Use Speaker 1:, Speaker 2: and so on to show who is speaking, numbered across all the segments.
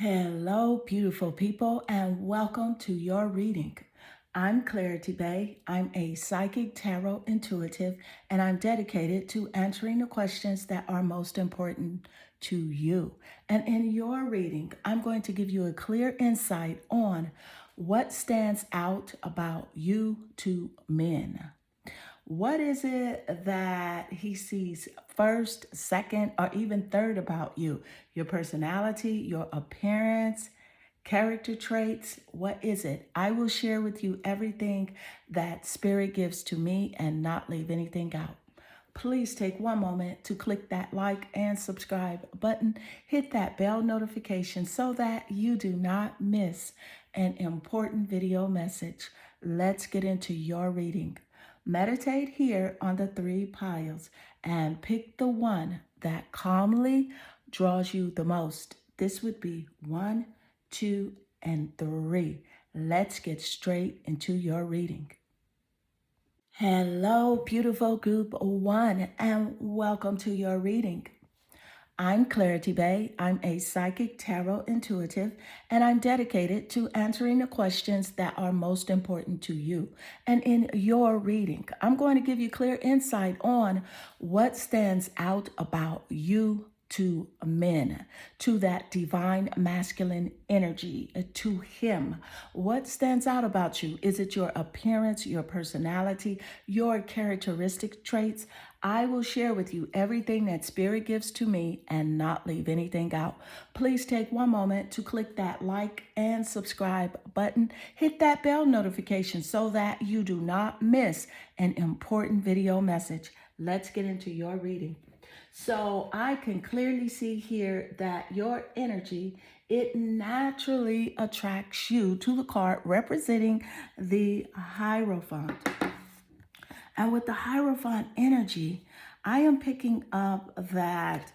Speaker 1: Hello, beautiful people, and welcome to your reading. I'm Clarity Bay. I'm a psychic tarot intuitive, and I'm dedicated to answering the questions that are most important to you. And in your reading, I'm going to give you a clear insight on what stands out about you to men. What is it that he sees first, second, or even third about you? Your personality, your appearance, character traits? What is it? I will share with you everything that Spirit gives to me and not leave anything out. Please take one moment to click that like and subscribe button. Hit that bell notification so that you do not miss an important video message. Let's get into your reading. Meditate here on the three piles and pick the one that calmly draws you the most. This would be 1, 2, and 3. Let's get straight into your reading. Hello, beautiful group 1, and welcome to your reading. I'm Clarity Bay. I'm a psychic tarot intuitive, and I'm dedicated to answering the questions that are most important to you. And in your reading, I'm going to give you clear insight on what stands out about you to men, to that divine masculine energy, to him. What stands out about you? Is it your appearance, your personality, your characteristic traits? I will share with you everything that Spirit gives to me and not leave anything out. Please take one moment to click that like and subscribe button. Hit that bell notification so that you do not miss an important video message. Let's get into your reading. So I can clearly see here that your energy, it naturally attracts you to the card representing the Hierophant. And with the Hierophant energy, I am picking up that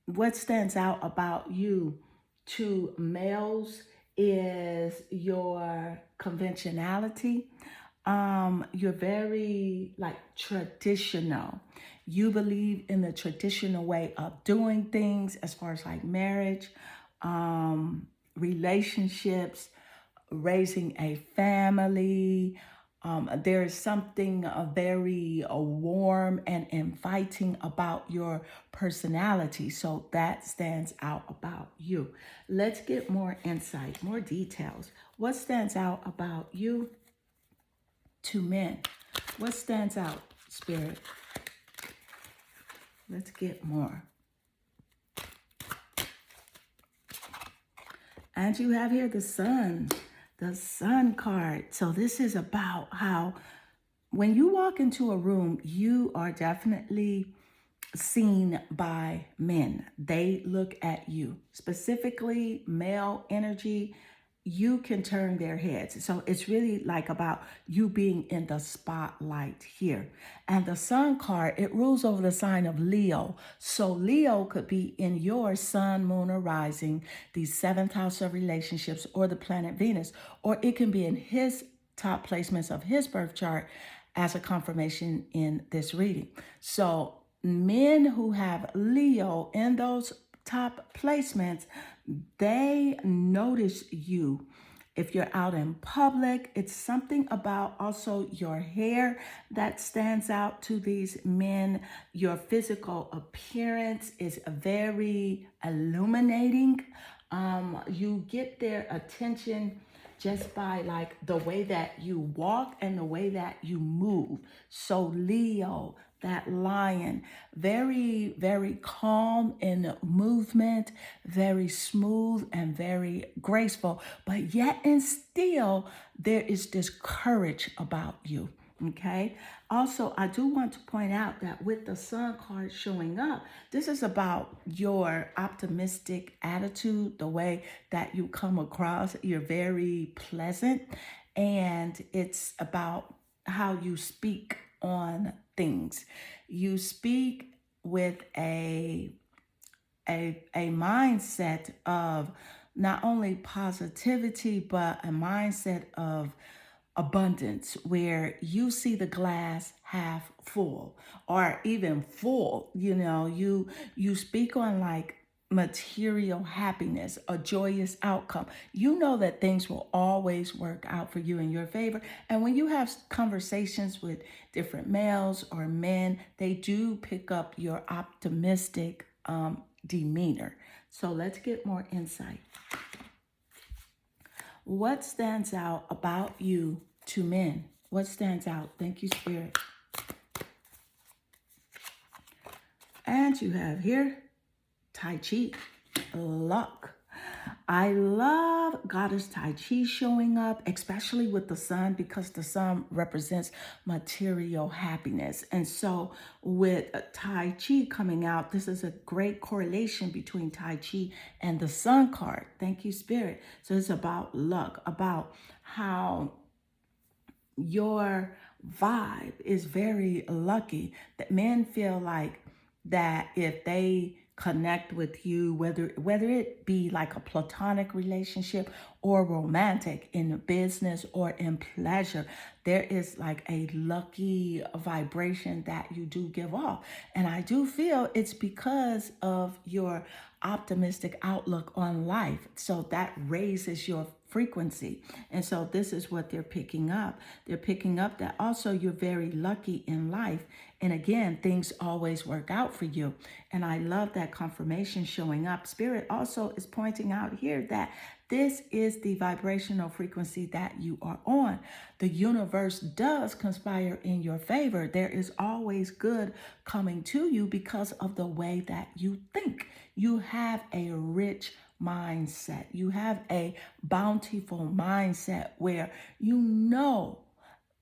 Speaker 1: what stands out about you to males is your conventionality. You're very like traditional. You believe in the traditional way of doing things as far as like marriage, relationships, raising a family. There is something very warm and inviting about your personality. So that stands out about you. Let's get more insight, more details. What stands out about you to men? What stands out, Spirit? Let's get more. And you have here the Sun card. So this is about how when you walk into a room, you are definitely seen by men. They look at you, specifically male energy. You can turn their heads. So it's really like about you being in the spotlight here. And the Sun card, it rules over the sign of Leo. So Leo could be in your sun, moon, or rising, the seventh house of relationships, or the planet Venus, or it can be in his top placements of his birth chart as a confirmation in this reading. So men who have Leo in those top placements, they notice you. If you're out in public, it's something about also your hair that stands out to these men. Your physical appearance is very illuminating. You get their attention just by like the way that you walk and the way that you move. So Leo, that lion, very, very calm in movement, very smooth and very graceful, but yet and still there is this courage about you. Okay. Also, I do want to point out that with the Sun card showing up, this is about your optimistic attitude, the way that you come across. You're very pleasant, and it's about how you speak on things. You speak with a mindset of not only positivity, but a mindset of abundance where you see the glass half full or even full. You speak on like material happiness, a joyous outcome. You know that things will always work out for you in your favor. And when you have conversations with different males or men, they do pick up your optimistic demeanor. So let's get more insight. What stands out about you to men? What stands out? Thank you, Spirit. And you have here Tai Chi, luck. I love Goddess Tai Chi showing up, especially with the sun, because the sun represents material happiness. And so with Tai Chi coming out, this is a great correlation between Tai Chi and the sun card. Thank you, Spirit. So it's about luck, about how your vibe is very lucky, that men feel like that if they connect with you, whether it be like a platonic relationship or romantic, in business or in pleasure, there is like a lucky vibration that you do give off. And I do feel it's because of your optimistic outlook on life. So that raises your frequency. And so this is what they're picking up. They're picking up that also you're very lucky in life. And again, things always work out for you. And I love that confirmation showing up. Spirit also is pointing out here that this is the vibrational frequency that you are on. The universe does conspire in your favor. There is always good coming to you because of the way that you think. You have a rich mindset. You have a bountiful mindset where you know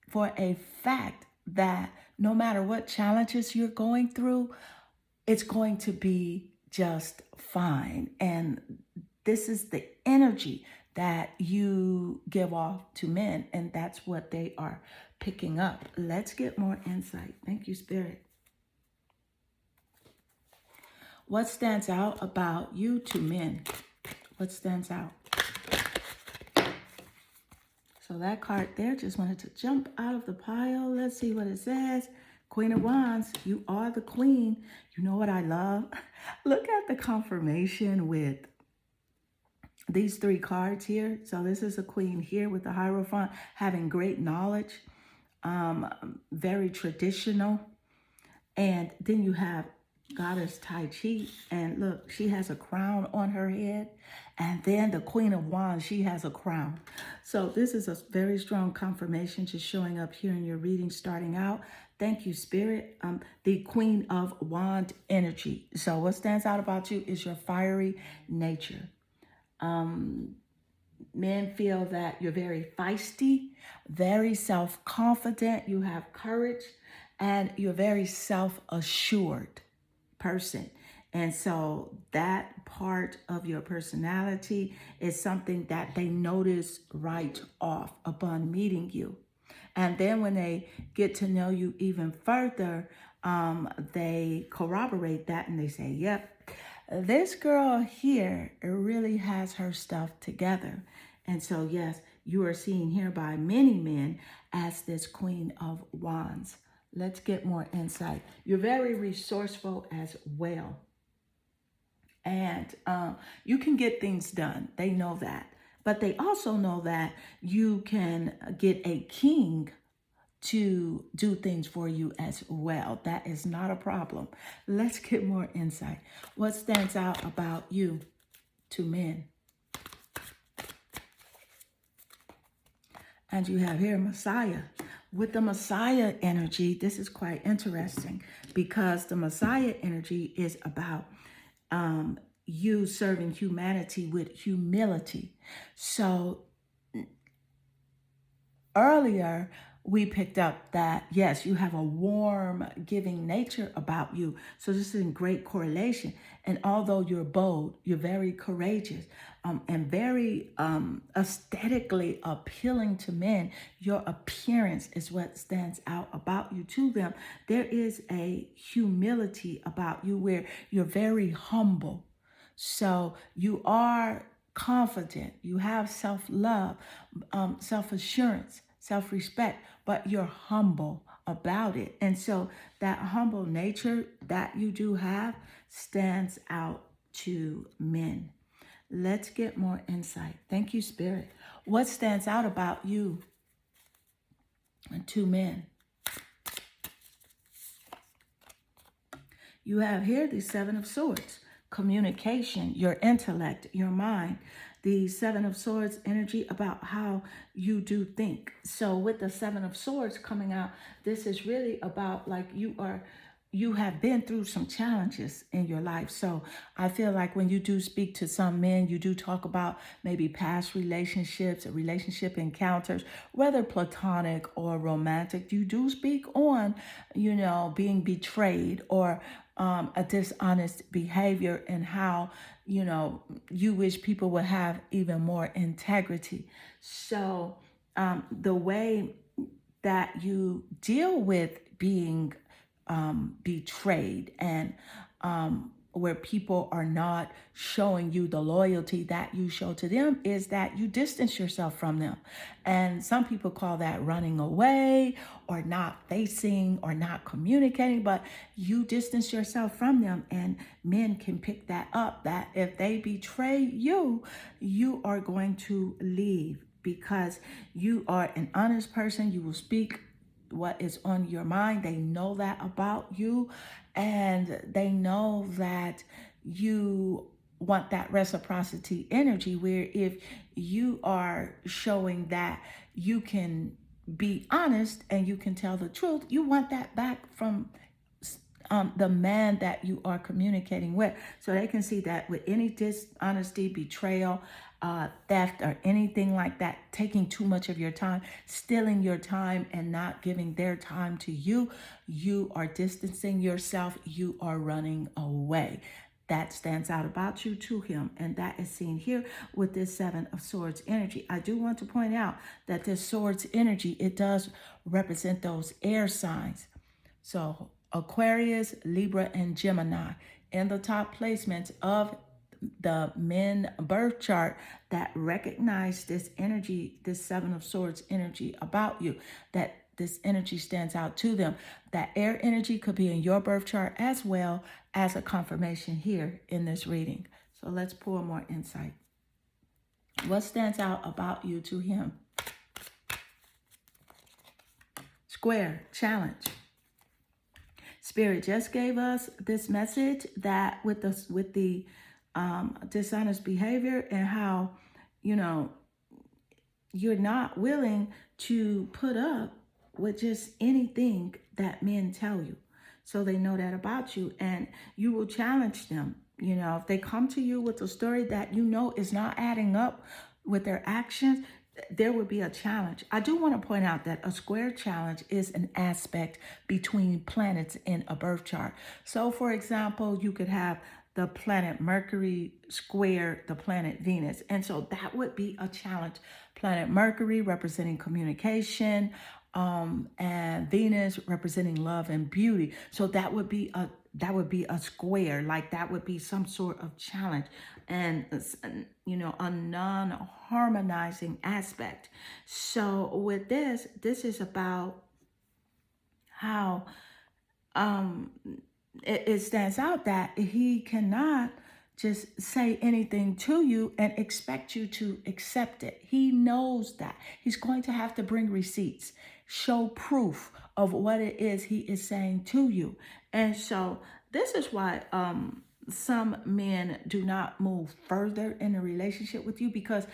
Speaker 1: for a fact that no matter what challenges you're going through, it's going to be just fine. And this is the energy that you give off to men, and that's what they are picking up. Let's get more insight. Thank you, Spirit. What stands out about you to men? What stands out? So that card there just wanted to jump out of the pile. Let's see what it says. Queen of Wands, you are the queen. You know what I love? Look at the confirmation with these three cards here. So this is a queen here with the Hierophant, having great knowledge, very traditional. And then you have Goddess Tai Chi, and look, she has a crown on her head. And then the Queen of Wands, she has a crown. So this is a very strong confirmation just showing up here in your reading starting out. Thank you, Spirit. The Queen of Wand energy. So what stands out about you is your fiery nature. Men feel that you're very feisty, very self-confident, you have courage, and you're very self-assured person. And so that part of your personality is something that they notice right off upon meeting you. And then when they get to know you even further, they corroborate that and they say, yep, this girl here really has her stuff together. And so, yes, you are seen here by many men as this Queen of Wands. Let's get more insight. You're very resourceful as well. And you can get things done. They know that. But they also know that you can get a king to do things for you as well. That is not a problem. Let's get more insight. What stands out about you to men? And you have here Messiah. With the Messiah energy, this is quite interesting because the Messiah energy is about you serving humanity with humility. So earlier, we picked up that, yes, you have a warm, giving nature about you. So this is in great correlation. And although you're bold, you're very courageous and very aesthetically appealing to men, your appearance is what stands out about you to them. There is a humility about you where you're very humble. So you are confident, you have self-love, self-assurance, self-respect, but you're humble about it. And so that humble nature that you do have stands out to men. Let's get more insight. Thank you, Spirit. What stands out about you to men? You have here the Seven of Swords, communication, your intellect, your mind. The Seven of Swords energy about how you do think. So with the Seven of Swords coming out, this is really about like you have been through some challenges in your life. So I feel like when you do speak to some men, you do talk about maybe past relationships, relationship encounters, whether platonic or romantic. You do speak on, being betrayed or a dishonest behavior and how, you wish people would have even more integrity. So the way that you deal with being betrayed and where people are not showing you the loyalty that you show to them is that you distance yourself from them. And some people call that running away or not facing or not communicating, but you distance yourself from them. And men can pick that up, that if they betray you, you are going to leave because you are an honest person. You will speak what is on your mind. They know that about you, and they know that you want that reciprocity energy where if you are showing that you can be honest and you can tell the truth, you want that back from the man that you are communicating with. So they can see that with any dishonesty, betrayal, theft, or anything like that, taking too much of your time, stealing your time and not giving their time to you, you are distancing yourself, you are running away. That stands out about you to him. And that is seen here with this Seven of Swords energy. I do want to point out that this Swords energy, it does represent those air signs. So Aquarius, Libra, and Gemini in the top placements of the men birth chart that recognize this energy, this Seven of Swords energy about you, that this energy stands out to them. That air energy could be in your birth chart as well as a confirmation here in this reading. So let's pull more insight. What stands out about you to him? Square, challenge. Spirit just gave us this message that with the dishonest behavior and how, you're not willing to put up with just anything that men tell you. So they know that about you and you will challenge them. If they come to you with a story that is not adding up with their actions, there would be a challenge. I do want to point out that a square challenge is an aspect between planets in a birth chart. So for example, you could have the planet Mercury square the planet Venus. And so that would be a challenge. Planet Mercury representing communication, and Venus representing love and beauty. So that would be a square, like that would be some sort of challenge and a non-harmonizing aspect. So with this is about how it stands out that he cannot just say anything to you and expect you to accept it. He knows that he's going to have to bring receipts, show proof of what it is he is saying to you. And so this is why some men do not move further in a relationship with you, because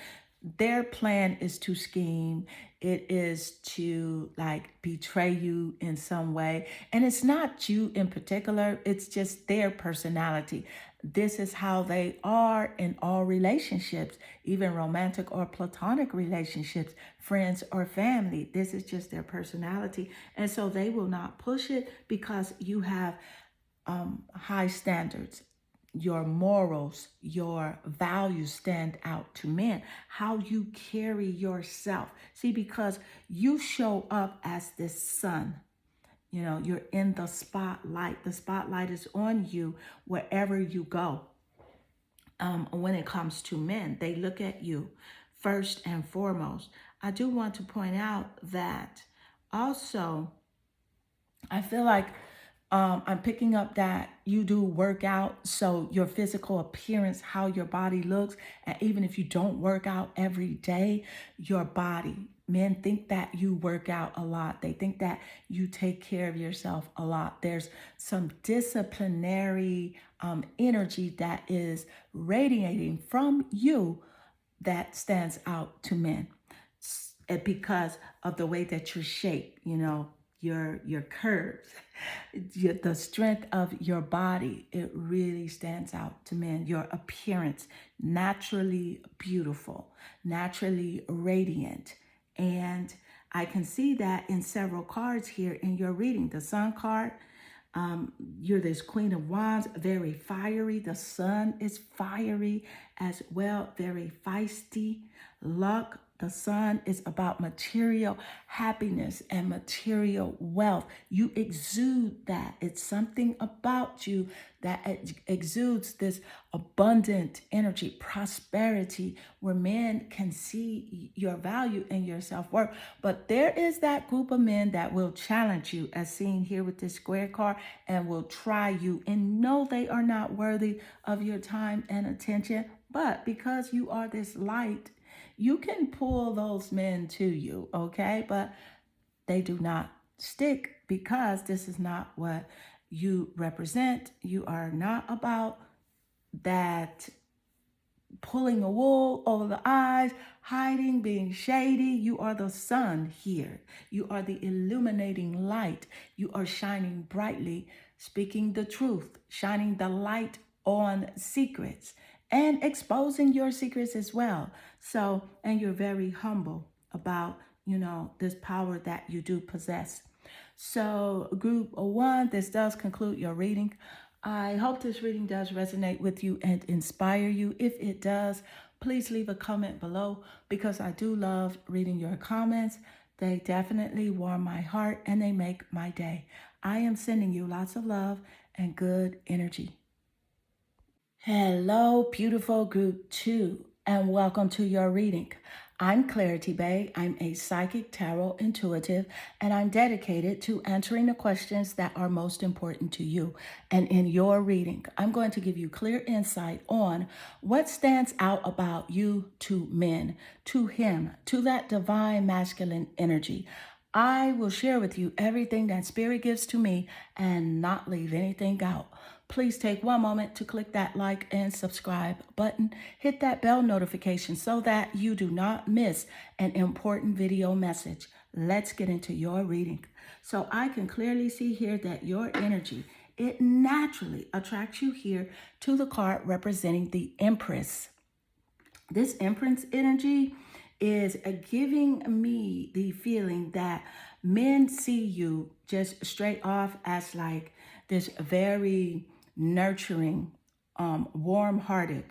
Speaker 1: their plan is to scheme. It is to betray you in some way. And it's not you in particular. It's just their personality. This is how they are in all relationships, even romantic or platonic relationships, friends or family. This is just their personality. And so they will not push it because you have high standards. Your morals, your values stand out to men. How you carry yourself. See, because you show up as this sun. You're in the spotlight. The spotlight is on you wherever you go. When it comes to men, they look at you first and foremost. I do want to point out that also, I feel like I'm picking up that you do work out, so your physical appearance, how your body looks, and even if you don't work out every day, your body. Men think that you work out a lot. They think that you take care of yourself a lot. There's some disciplinary energy that is radiating from you that stands out to men because of the way that you're shaped, your curves, the strength of your body. It really stands out to men. Your appearance, naturally beautiful, naturally radiant. And I can see that in several cards here in your reading. The Sun card, you're this Queen of Wands, very fiery. The Sun is fiery as well, very feisty. Luck, the Sun is about material happiness and material wealth. You exude that. It's something about you that exudes this abundant energy, prosperity, where men can see your value and your self-worth. But there is that group of men that will challenge you, as seen here with this square card, and will try you and know they are not worthy of your time and attention. But because you are this light, you can pull those men to you, okay? But they do not stick because this is not what you represent. You are not about that pulling a wool over the eyes, hiding, being shady. You are the sun here. You are the illuminating light. You are shining brightly, speaking the truth, shining the light on secrets and exposing your secrets as well. So, and you're very humble about, this power that you do possess. So, group 1, this does conclude your reading. I hope this reading does resonate with you and inspire you. If it does, please leave a comment below because I do love reading your comments. They definitely warm my heart and they make my day. I am sending you lots of love and good energy. Hello, beautiful group 2, and welcome to your reading. I'm Clarity Bay. I'm a psychic tarot intuitive, and I'm dedicated to answering the questions that are most important to you. And in your reading, I'm going to give you clear insight on what stands out about you to men, to him, to that divine masculine energy. I will share with you everything that Spirit gives to me and not leave anything out. Please take one moment to click that like and subscribe button. Hit that bell notification so that you do not miss an important video message. Let's get into your reading. So I can clearly see here that your energy, it naturally attracts you here to the card representing the Empress. This Empress energy is giving me the feeling that men see you just straight off as like this very nurturing, warm-hearted.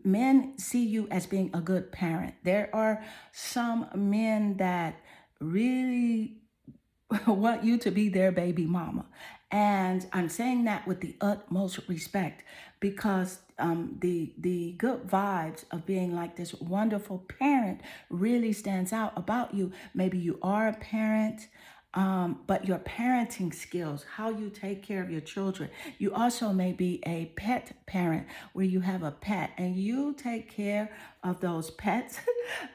Speaker 1: Men see you as being a good parent. There are some men that really want you to be their baby mama. And I'm saying that with the utmost respect because the good vibes of being like this wonderful parent really stands out about you. Maybe you are a parent, but your parenting skills, how you take care of your children. You also may be a pet parent where you have a pet and you take care of those pets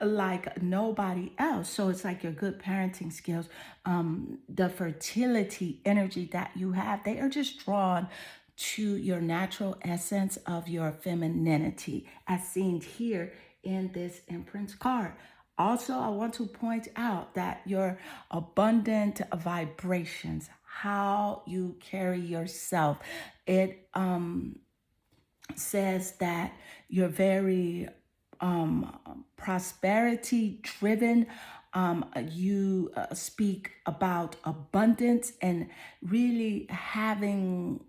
Speaker 1: like nobody else. So it's like your good parenting skills, the fertility energy that you have, they are just drawn to your natural essence of your femininity as seen here in this Empress card. Also, I want to point out that your abundant vibrations, how you carry yourself, it says that you're very prosperity driven. You speak about abundance and really having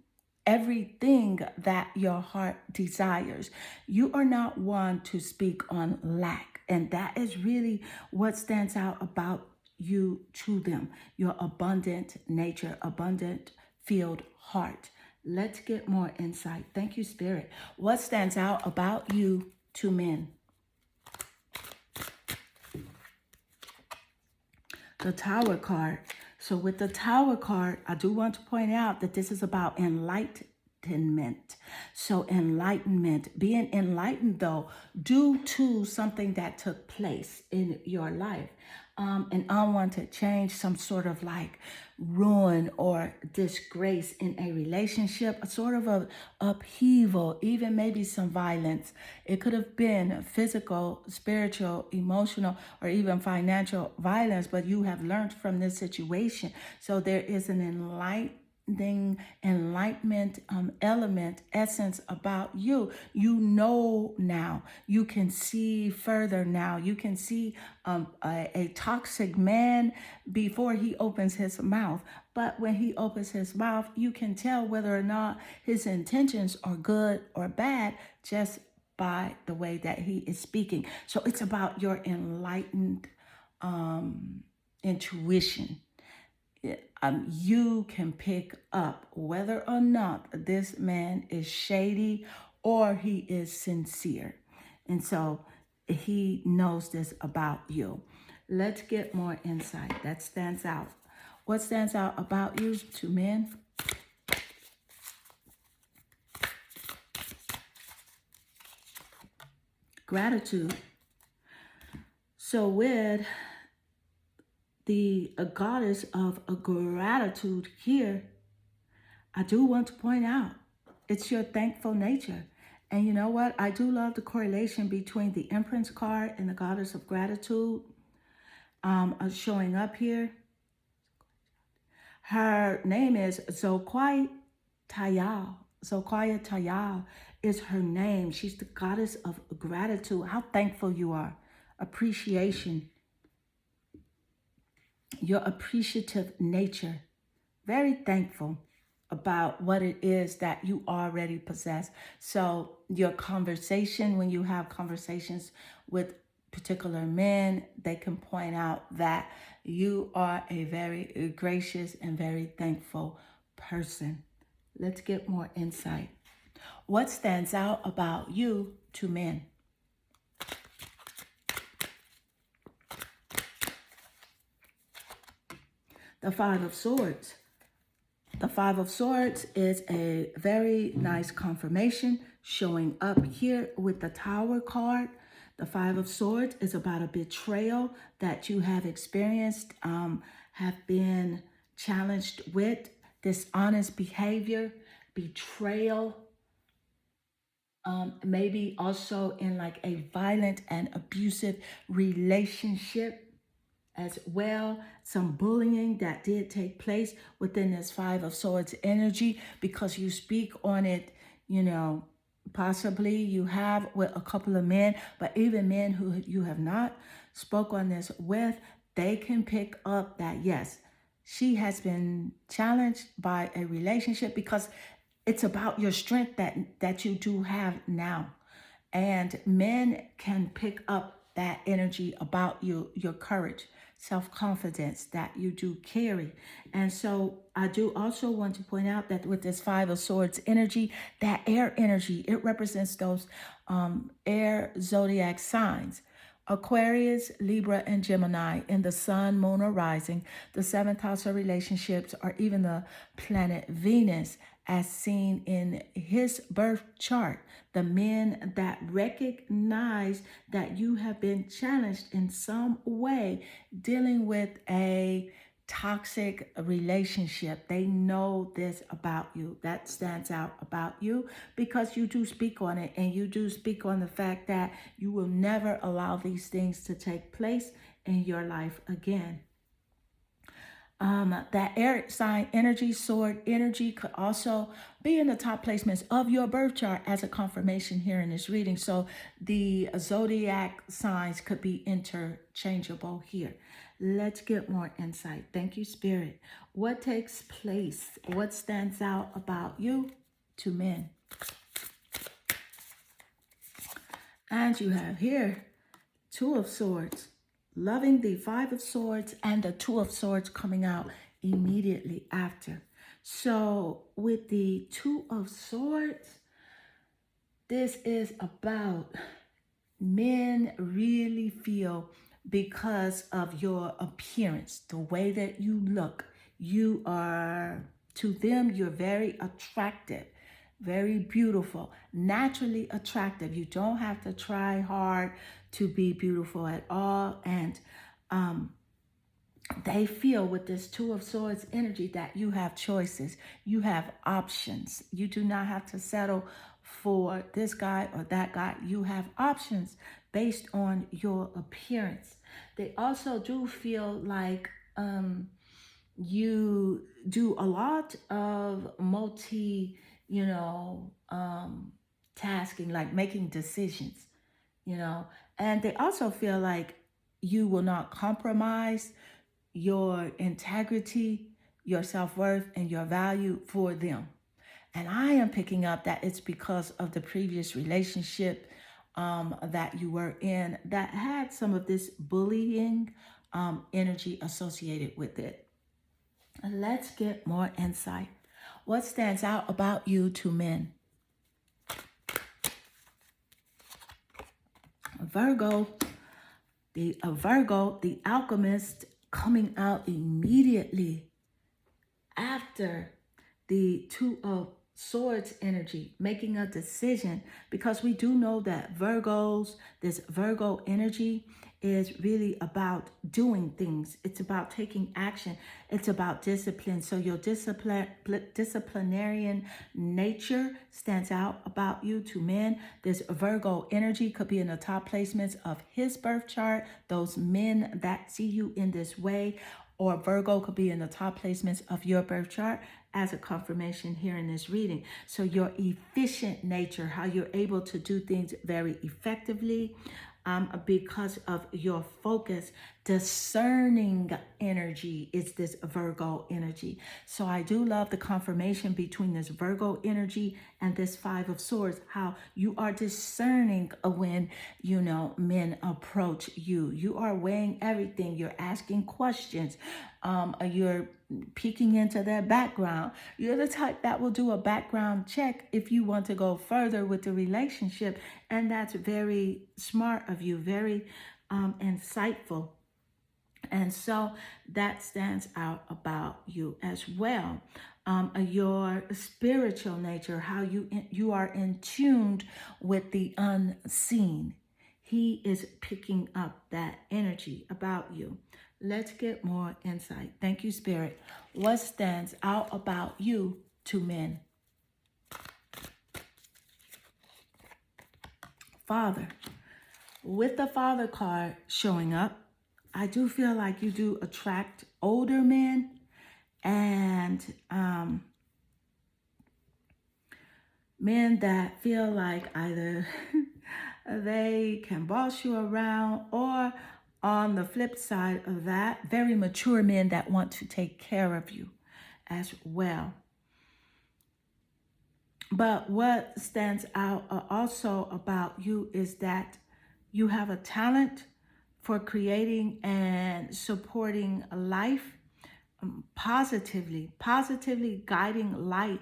Speaker 1: everything that your heart desires. You are not one to speak on lack. And that is really what stands out about you to them. Your abundant nature, abundant filled heart. Let's get more insight. Thank you, Spirit. What stands out about you to men? The Tower card. So with the Tower card, I do want to point out that this is about enlightenment. So enlightenment, being enlightened though, due to something that took place in your life. An unwanted change, some sort of like ruin or disgrace in a relationship, a sort of a upheaval, even maybe some violence. It could have been physical, spiritual, emotional, or even financial violence, but you have learned from this situation. So there is an enlightenment element essence about you. You know now, you can see further now. You can see a toxic man before he opens his mouth, but when he opens his mouth, you can tell whether or not his intentions are good or bad just by the way that he is speaking. So it's about your enlightened intuition. You can pick up whether or not this man is shady or he is sincere. And so he knows this about you. Let's get more insight that stands out. What stands out about you to men? Gratitude. So with the goddess of gratitude here, I do want to point out it's your thankful nature. And you know what? I do love the correlation between the Empress card and the goddess of gratitude showing up here. Her name is Zokwai Tayal. Zokwaya Tayal is her name. She's the goddess of gratitude. How thankful you are. Appreciation. Your appreciative nature. Very thankful about what it is that you already possess. So your conversation, when you have conversations with particular men, they can point out that you are a very gracious and very thankful person. Let's get more insight. What stands out about you to men? The Five of Swords. The Five of Swords is a very nice confirmation showing up here with the Tower card. The Five of Swords is about a betrayal that you have experienced, have been challenged with, dishonest behavior, betrayal, maybe also in like a violent and abusive relationship as well. Some bullying that did take place within this Five of Swords energy because you speak on it, you know, possibly you have with a couple of men, but even men who you have not spoke on this with, they can pick up that yes, she has been challenged by a relationship because it's about your strength that you do have now. And men can pick up that energy about you, your courage, self-confidence that you do carry. And so I do also want to point out that with this Five of Swords energy, that air energy, it represents those air zodiac signs. Aquarius, Libra, and Gemini in the sun, moon, or rising, the seventh house of relationships, or even the planet Venus as seen in his birth chart. The men that recognize that you have been challenged in some way dealing with a toxic relationship. They know this about you. That stands out about you because you do speak on it, and you do speak on the fact that you will never allow these things to take place in your life again. That air sign energy, sword energy could also be in the top placements of your birth chart as a confirmation here in this reading. So the zodiac signs could be interchangeable here. Let's get more insight. Thank you, Spirit. What takes place? What stands out about you to men? And you have here Two of Swords. Loving the Five of Swords and the Two of Swords coming out immediately after. So with the Two of Swords, this is about men really feel because of your appearance, the way that you look, You are, to them, you're very attractive, very beautiful, naturally attractive. You don't have to try hard to be beautiful at all. And um, they feel with this Two of Swords energy that you have choices, you have options. You do not have to settle for this guy or that guy. You have options based on your appearance. They also do feel like you do a lot of tasking, like making decisions, you know, and they also feel like you will not compromise your integrity, your self worth, and your value for them. And I am picking up that it's because of the previous relationship that you were in that had some of this bullying energy associated with it. And let's get more insight. What stands out about you to men? Virgo, the alchemist, coming out immediately after the Two of Swords energy, making a decision, because we do know that this Virgo energy is really about doing things. It's about taking action. It's about discipline. So your disciplinarian nature stands out about you to men. This Virgo energy could be in the top placements of his birth chart. Those men that see you in this way, or Virgo could be in the top placements of your birth chart as a confirmation here in this reading. So your efficient nature, how you're able to do things very effectively, because of your focus. Discerning energy is this Virgo energy. So I do love the confirmation between this Virgo energy and this Five of Swords, how you are discerning when, men approach you. You are weighing everything. You're asking questions. You're peeking into their background. You're the type that will do a background check if you want to go further with the relationship. And that's very smart of you, very insightful. And so that stands out about you as well. Your spiritual nature, how you are in tuned with the unseen. He is picking up that energy about you. Let's get more insight. Thank you, Spirit. What stands out about you to men? Father. With the Father card showing up, I do feel like you do attract older men and men that feel like either they can boss you around, or on the flip side of that, very mature men that want to take care of you as well. But what stands out also about you is that you have a talent for creating and supporting life positively guiding light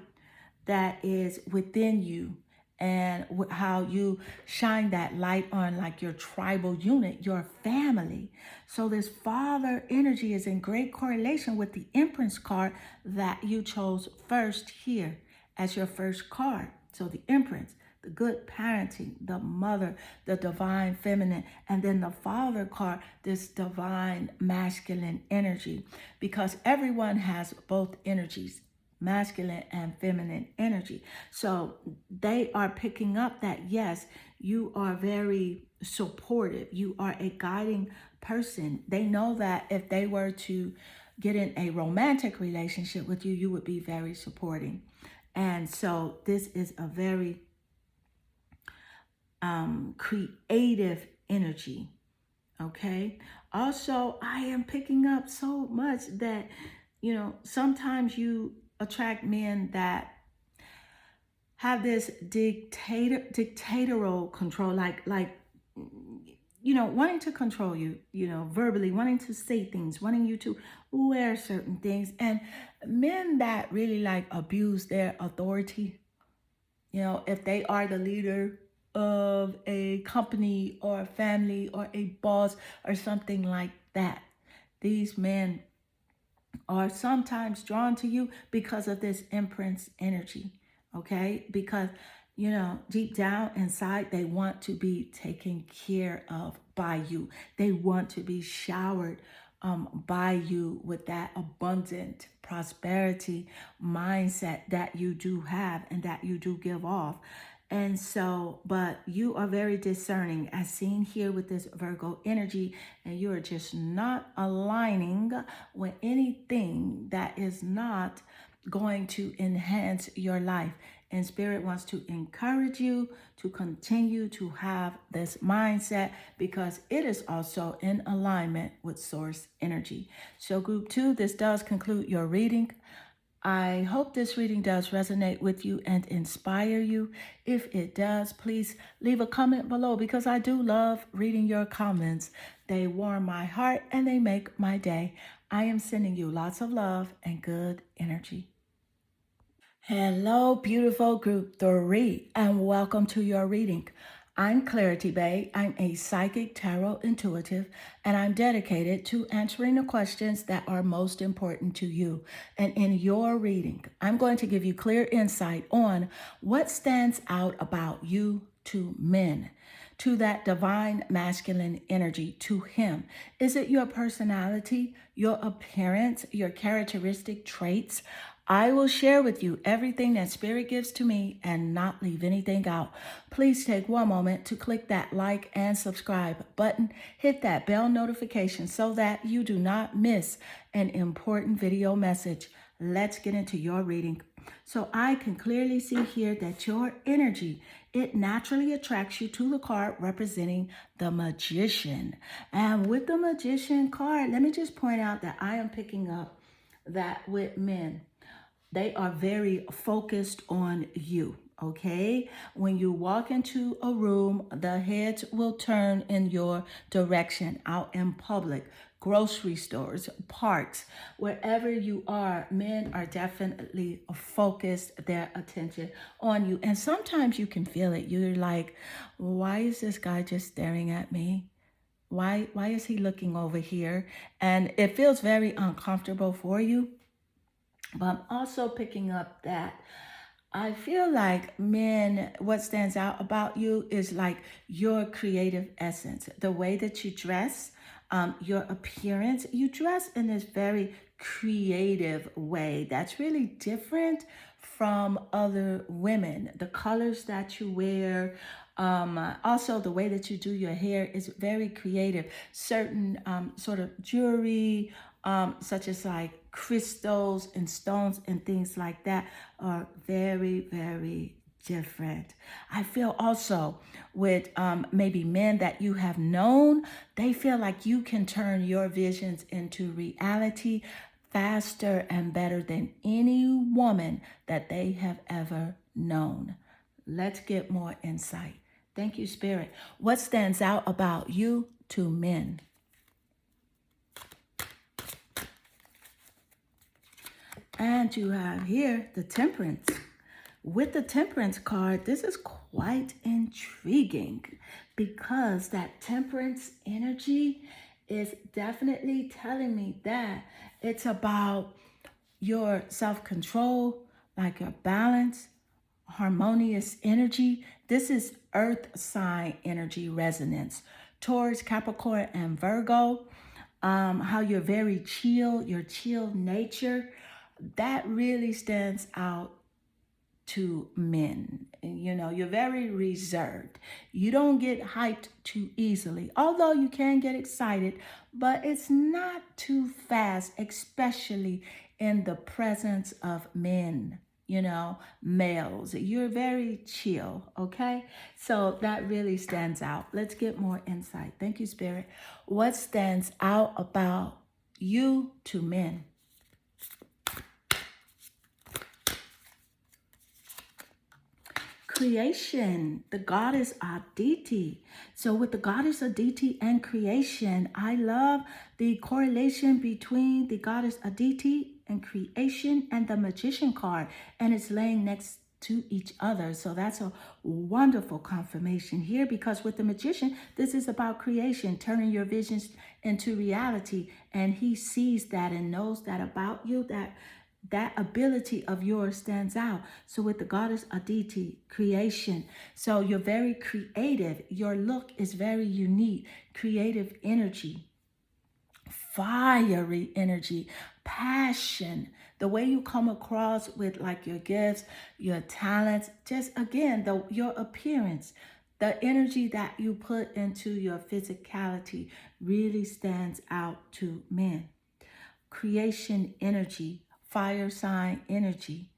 Speaker 1: that is within you, and how you shine that light on like your tribal unit, your family. So this Father energy is in great correlation with the Empress card that you chose first here as your first card. So the Empress, the good parenting, the mother, the divine feminine, and then the Father card, this divine masculine energy, because everyone has both energies, masculine and feminine energy. So they are picking up that, yes, you are very supportive. You are a guiding person. They know that if they were to get in a romantic relationship with you, you would be very supporting. And so this is a very creative energy. Okay. Also, I am picking up so much that, sometimes you attract men that have this dictatorial control, like wanting to control you, verbally, wanting to say things, wanting you to wear certain things, and men that really like abuse their authority. If they are the leader of a company or a family or a boss or something like that, these men are sometimes drawn to you because of this Empress energy, okay? Because, deep down inside, they want to be taken care of by you. They want to be showered by you with that abundant prosperity mindset that you do have and that you do give off. And so, but you are very discerning as seen here with this Virgo energy, and you are just not aligning with anything that is not going to enhance your life. And Spirit wants to encourage you to continue to have this mindset because it is also in alignment with source energy. So group 2, this does conclude your reading. I hope this reading does resonate with you and inspire you. If it does, please leave a comment below because I do love reading your comments. They warm my heart and they make my day. I am sending you lots of love and good energy. Hello, beautiful group 3, and welcome to your reading. I'm Clarity Bay. I'm a psychic tarot intuitive, and I'm dedicated to answering the questions that are most important to you. And in your reading, I'm going to give you clear insight on what stands out about you to men, to that divine masculine energy, to him. Is it your personality, your appearance, your characteristic traits? I will share with you everything that Spirit gives to me and not leave anything out. Please take one moment to click that like and subscribe button. Hit that bell notification so that you do not miss an important video message. Let's get into your reading. So I can clearly see here that your energy, it naturally attracts you to the card representing the Magician. And with the Magician card, let me just point out that I am picking up that with men, they are very focused on you, okay? When you walk into a room, the heads will turn in your direction out in public, grocery stores, parks, wherever you are. Men are definitely focused their attention on you. And sometimes you can feel it. You're like, why is this guy just staring at me? Why is he looking over here? And it feels very uncomfortable for you. But I'm also picking up that I feel like men, what stands out about you is like your creative essence, the way that you dress, your appearance. You dress in this very creative way that's really different from other women. The colors that you wear, also the way that you do your hair is very creative. Certain sort of jewelry, such as like crystals and stones and things like that are very, very different. I feel also with maybe men that you have known, they feel like you can turn your visions into reality faster and better than any woman that they have ever known. Let's get more insight. Thank you, Spirit. What stands out about you to men? And you have here the Temperance. With the Temperance card, this is quite intriguing because that Temperance energy is definitely telling me that it's about your self-control, like your balance, harmonious energy. This is earth sign energy resonance. Taurus, Capricorn, and Virgo. How you're very chill, your chill nature, that really stands out to men. You're very reserved. You don't get hyped too easily, although you can get excited, but it's not too fast, especially in the presence of men, males. You're very chill, okay? So that really stands out. Let's get more insight. Thank you, Spirit. What stands out about you to men? Creation, the goddess Aditi. So with the goddess Aditi and creation, I love the correlation between the goddess Aditi and creation and the Magician card. And it's laying next to each other. So that's a wonderful confirmation here, because with the magician, this is about creation, turning your visions into reality. And he sees that and knows that about you, that ability of yours stands out. So with the goddess Aditi, creation. So you're very creative. Your look is very unique. Creative energy, fiery energy, passion, the way you come across with like your gifts, your talents, just again, your appearance, the energy that you put into your physicality really stands out to men. Creation energy, fire sign energy,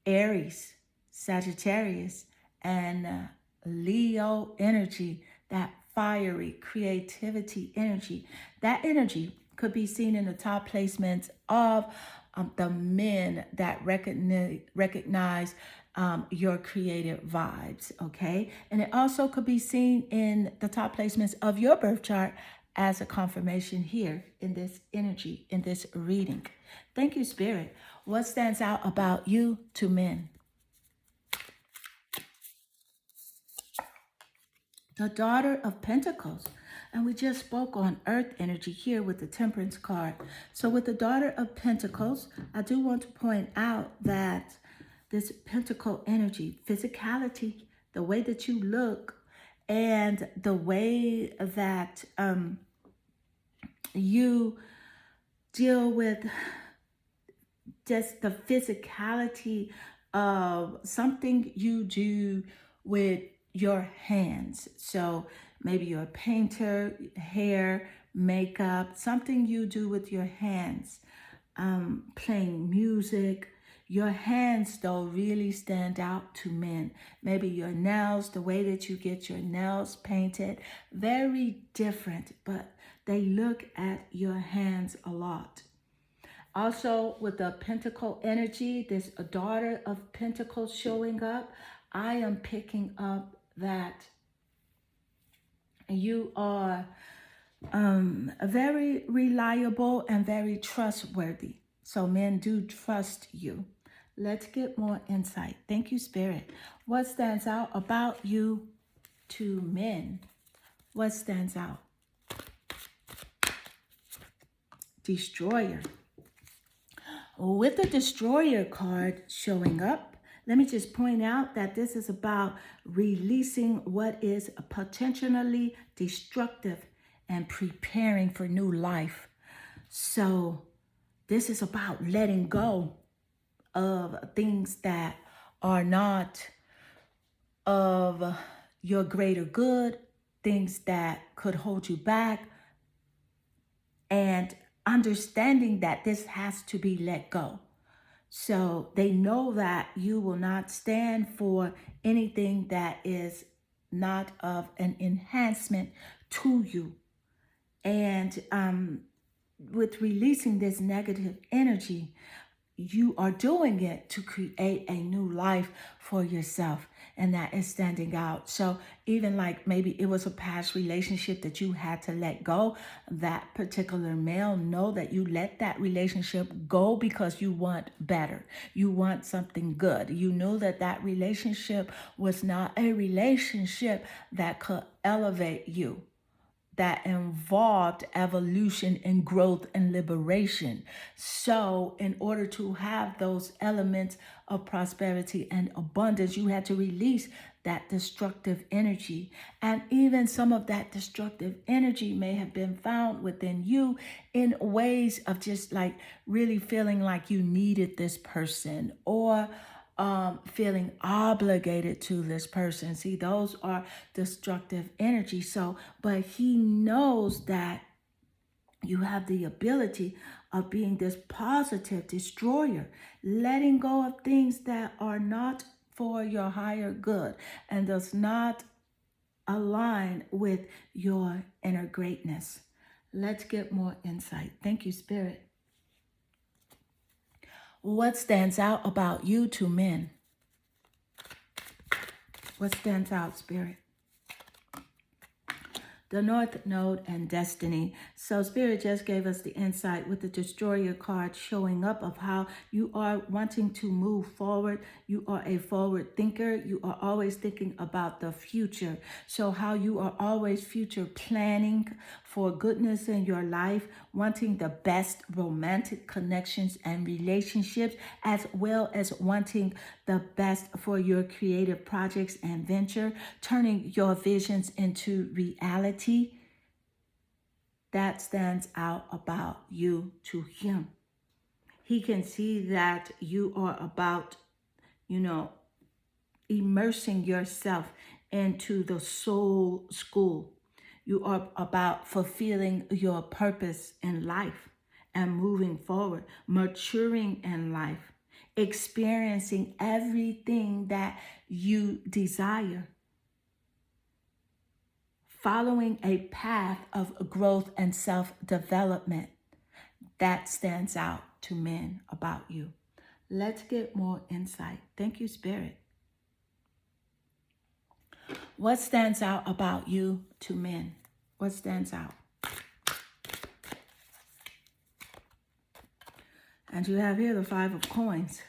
Speaker 1: Aries, Sagittarius, and Leo energy, that fiery creativity energy. That energy could be seen in the top placements of the men that recognize your creative vibes, okay? And it also could be seen in the top placements of your birth chart as a confirmation here in this energy, in this reading. Thank you, Spirit. What stands out about you to men? The Daughter of Pentacles. And we just spoke on earth energy here with the Temperance card. So with the Daughter of Pentacles, I do want to point out that this Pentacle energy, physicality, the way that you look, and the way that you deal with just the physicality of something you do with your hands. So maybe you're a painter, hair, makeup, something you do with your hands, playing music. Your hands, though, really stand out to men. Maybe your nails, the way that you get your nails painted, very different, but they look at your hands a lot. Also, with the Pentacle energy, this Daughter of Pentacles showing up, I am picking up that you are very reliable and very trustworthy. So men do trust you. Let's get more insight. Thank you, Spirit. What stands out about you to men? What stands out? Destroyer. With the Destroyer card showing up, let me just point out that this is about releasing what is potentially destructive and preparing for new life. So this is about letting go of things that are not of your greater good, things that could hold you back, and understanding that this has to be let go. So they know that you will not stand for anything that is not of an enhancement to you. And with releasing this negative energy, you are doing it to create a new life for yourself, and that is standing out. So even like maybe it was a past relationship that you had to let go, that particular male, know that you let that relationship go because you want better. You want something good. You know that that relationship was not a relationship that could elevate you, that involved evolution and growth and liberation. So in order to have those elements of prosperity and abundance, you had to release that destructive energy. And even some of that destructive energy may have been found within you in ways of just like really feeling like you needed this person, or feeling obligated to this person. See, those are destructive energy. So, but he knows that you have the ability of being this positive destroyer, letting go of things that are not for your higher good and does not align with your inner greatness. Let's get more insight. Thank you, Spirit. What stands out about you to men? What stands out, Spirit? the North Node, and destiny. So Spirit just gave us the insight with the Destroyer card showing up of how you are wanting to move forward. You are a forward thinker. You are always thinking about the future. So how you are always future planning for goodness in your life, wanting the best romantic connections and relationships, as well as wanting the best for your creative projects and venture, turning your visions into reality. That stands out about you to him. He can see that you are about, immersing yourself into the soul school. You are about fulfilling your purpose in life and moving forward, maturing in life, experiencing everything that you desire, following a path of growth and self-development. That stands out to men about you. Let's get more insight. Thank you, Spirit. What stands out about you to men? What stands out? And you have here the Five of Coins.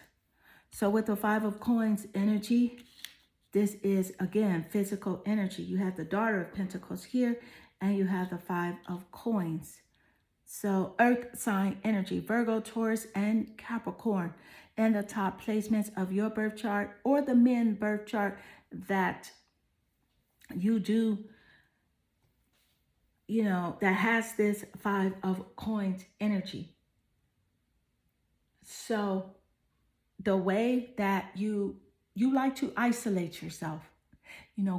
Speaker 1: So with the Five of Coins energy, this is, again, physical energy. You have the Daughter of Pentacles here, and you have the Five of Coins. So earth sign energy, Virgo, Taurus, and Capricorn, and the top placements of your birth chart or the men birth chart that you do, that has this Five of Coins energy. So the way that you like to isolate yourself,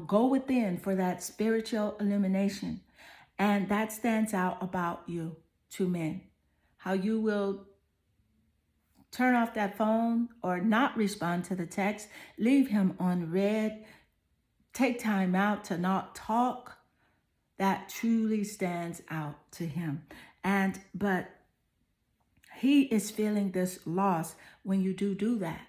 Speaker 1: go within for that spiritual illumination. And that stands out about you to men. How you will turn off that phone or not respond to the text, leave him on read, take time out to not talk. That truly stands out to him. But he is feeling this loss when you do that.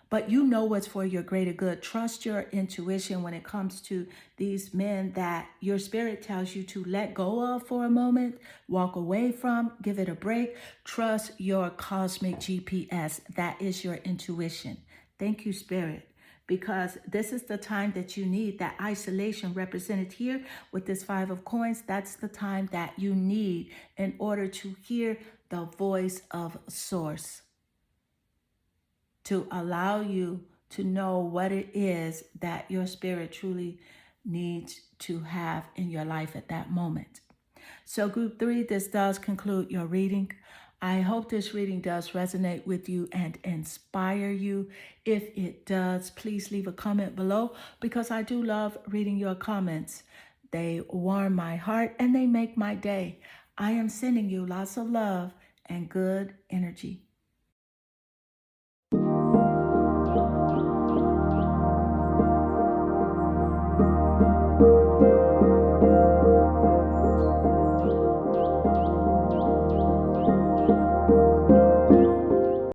Speaker 1: But you know what's for your greater good. Trust your intuition when it comes to these men that your spirit tells you to let go of for a moment, walk away from, give it a break. Trust your cosmic GPS. That is your intuition. Thank you, Spirit. Because this is the time that you need that isolation represented here with this Five of Coins. That's the time that you need in order to hear the voice of Source, to allow you to know what it is that your spirit truly needs to have in your life at that moment. So group 3, this does conclude your reading. I hope this reading does resonate with you and inspire you. If it does, please leave a comment below, because I do love reading your comments. They warm my heart and they make my day. I am sending you lots of love and good energy.